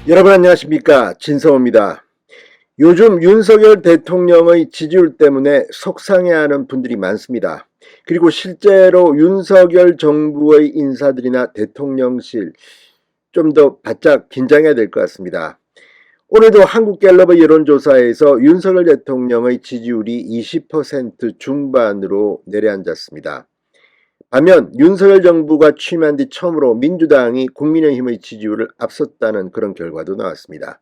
여러분 안녕하십니까, 진성호입니다. 요즘 윤석열 대통령의 지지율 때문에 속상해하는 분들이 많습니다. 그리고 실제로 윤석열 정부의 인사들이나 대통령실 좀 더 바짝 긴장해야 될 것 같습니다. 오늘도 한국갤럽의 여론조사에서 윤석열 대통령의 지지율이 20% 중반으로 내려앉았습니다. 반면 윤석열 정부가 취임한 뒤 처음으로 민주당이 국민의힘의 지지율을 앞섰다는 그런 결과도 나왔습니다.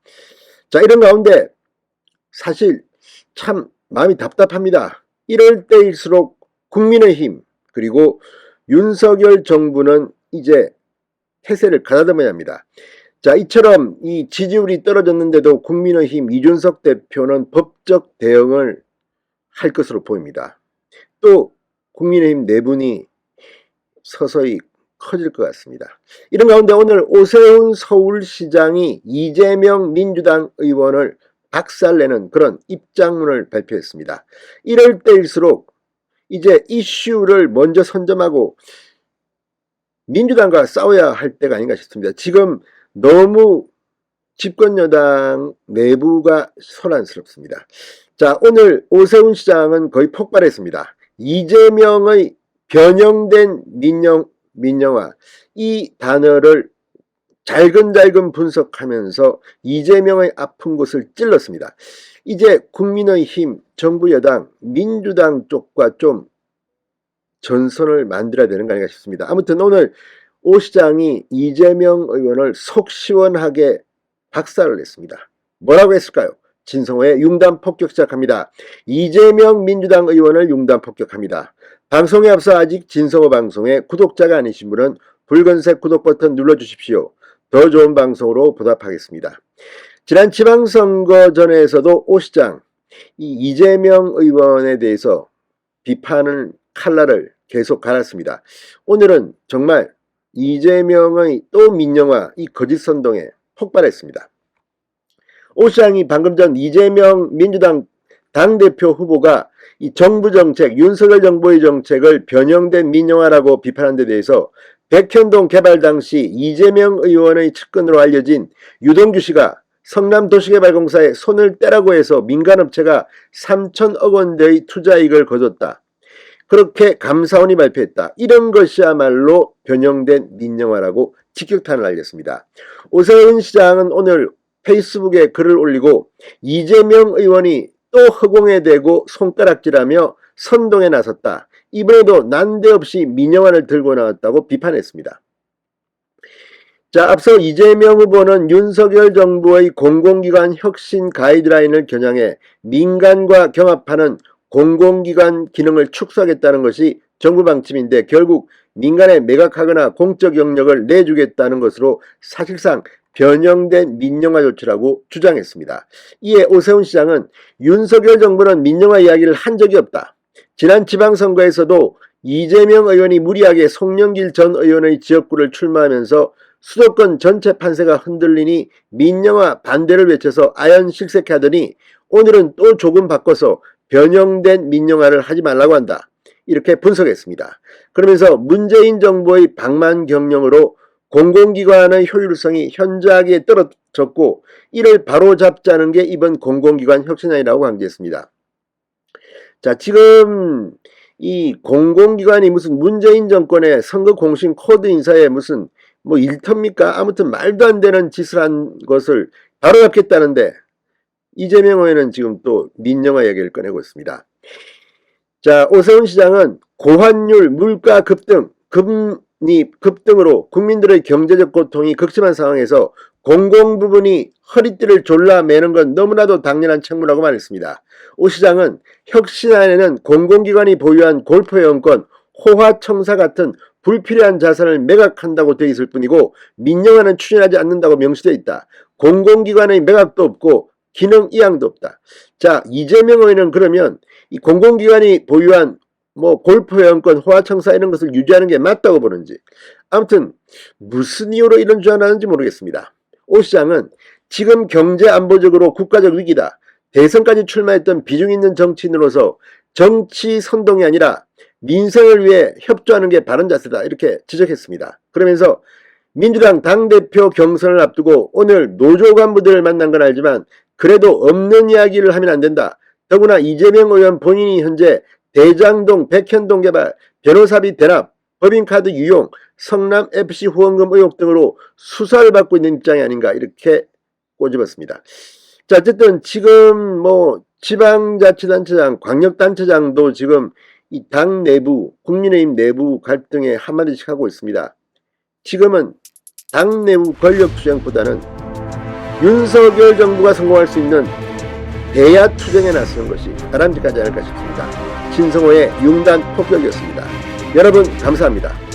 자, 이런 가운데 사실 참 마음이 답답합니다. 이럴 때일수록 국민의힘 그리고 윤석열 정부는 이제 태세를 가다듬어야 합니다. 자, 이처럼 이 지지율이 떨어졌는데도 국민의힘 이준석 대표는 법적 대응을 할 것으로 보입니다. 또 국민의힘 내분이 서서히 커질 것 같습니다. 이런 가운데 오늘 오세훈 서울시장이 이재명 민주당 의원을 박살내는 그런 입장문을 발표했습니다. 이럴 때일수록 이제 이슈를 먼저 선점하고 민주당과 싸워야 할 때가 아닌가 싶습니다. 지금 너무 집권여당 내부가 소란스럽습니다. 자, 오늘 오세훈 시장은 거의 폭발했습니다. 이재명의 변형된 민영화, 이 단어를 잘근잘근 분석하면서 이재명의 아픈 곳을 찔렀습니다. 이제 국민의힘, 정부 여당, 민주당 쪽과 좀 전선을 만들어야 되는 거 아닌가 싶습니다. 아무튼 오늘 오 시장이 이재명 의원을 속 시원하게 박살을 냈습니다. 뭐라고 했을까요? 진성호의 융단 폭격 시작합니다. 이재명 민주당 의원을 융단 폭격합니다. 방송에 앞서 아직 진성호 방송의 구독자가 아니신 분은 붉은색 구독 버튼 눌러주십시오. 더 좋은 방송으로 보답하겠습니다. 지난 지방선거 전에서도 오 시장 이 이재명 의원에 대해서 비판을 칼날을 계속 갈았습니다. 오늘은 정말 이재명의 또 민영화 이 거짓 선동에 폭발했습니다. 오 시장이 방금 전 이재명 민주당 당대표 후보가 이 정부 정책, 윤석열 정부의 정책을 변형된 민영화라고 비판한 데 대해서 백현동 개발 당시 이재명 의원의 측근으로 알려진 유동규 씨가 성남도시개발공사에 손을 떼라고 해서 민간업체가 3천억 원대의 투자이익을 거뒀다. 그렇게 감사원이 발표했다. 이런 것이야말로 변형된 민영화라고 직격탄을 날렸습니다. 오세훈 시장은 오늘 페이스북에 글을 올리고 이재명 의원이 또 허공에 대고 손가락질하며 선동에 나섰다. 이번에도 난데없이 민영화를 들고 나왔다고 비판했습니다. 자, 앞서 이재명 후보는 윤석열 정부의 공공기관 혁신 가이드라인을 겨냥해 민간과 경합하는 공공기관 기능을 축소하겠다는 것이 정부 방침인데 결국 민간에 매각하거나 공적 영역을 내주겠다는 것으로 사실상 변형된 민영화 조치라고 주장했습니다. 이에 오세훈 시장은 윤석열 정부는 민영화 이야기를 한 적이 없다. 지난 지방선거에서도 이재명 의원이 무리하게 송영길 전 의원의 지역구를 출마하면서 수도권 전체 판세가 흔들리니 민영화 반대를 외쳐서 아연실색해 하더니 오늘은 또 조금 바꿔서 변형된 민영화를 하지 말라고 한다. 이렇게 분석했습니다. 그러면서 문재인 정부의 방만 경영으로 공공기관의 효율성이 현저하게 떨어졌고 이를 바로잡자는 게 이번 공공기관 혁신안이라고 강조했습니다. 자, 지금 이 공공기관이 무슨 문재인 정권의 선거 공신 코드 인사에 무슨 뭐 일터입니까? 아무튼 말도 안 되는 짓을 한 것을 바로잡겠다는데 이재명 의원은 지금 또 민영화 얘기를 꺼내고 있습니다. 자, 오세훈 시장은 고환율, 물가 급등, 금리 급등으로 국민들의 경제적 고통이 극심한 상황에서 공공 부분이 허리띠를 졸라매는 건 너무나도 당연한 책무라고 말했습니다. 오 시장은 혁신안에는 공공기관이 보유한 골프회원권, 호화청사 같은 불필요한 자산을 매각한다고 되어 있을 뿐이고 민영화는 추진하지 않는다고 명시되어 있다. 공공기관의 매각도 없고 기능 이양도 없다. 자, 이재명 의원은 그러면 이 공공기관이 보유한 뭐 골프회원권, 호화청사 이런 것을 유지하는 게 맞다고 보는지 아무튼 무슨 이유로 이런 주장을 하는지 모르겠습니다. 오 시장은 지금 경제안보적으로 국가적 위기다. 대선까지 출마했던 비중 있는 정치인으로서 정치 선동이 아니라 민생을 위해 협조하는 게 바른 자세다. 이렇게 지적했습니다. 그러면서 민주당 당대표 경선을 앞두고 오늘 노조 간부들을 만난 건 알지만 그래도 없는 이야기를 하면 안 된다. 더구나 이재명 의원 본인이 현재 대장동, 백현동 개발, 변호사비 대납, 법인카드 유용, 성남FC 후원금 의혹 등으로 수사를 받고 있는 입장이 아닌가 이렇게 꼬집었습니다. 자, 어쨌든 지금 지방자치단체장, 광역단체장도 지금 이 당 내부, 국민의힘 내부 갈등에 한마디씩 하고 있습니다. 지금은 당 내부 권력 투쟁보다는 윤석열 정부가 성공할 수 있는 대야 투쟁에 나서는 것이 바람직하지 않을까 싶습니다. 신성호의 융단 폭격이었습니다. 여러분 감사합니다.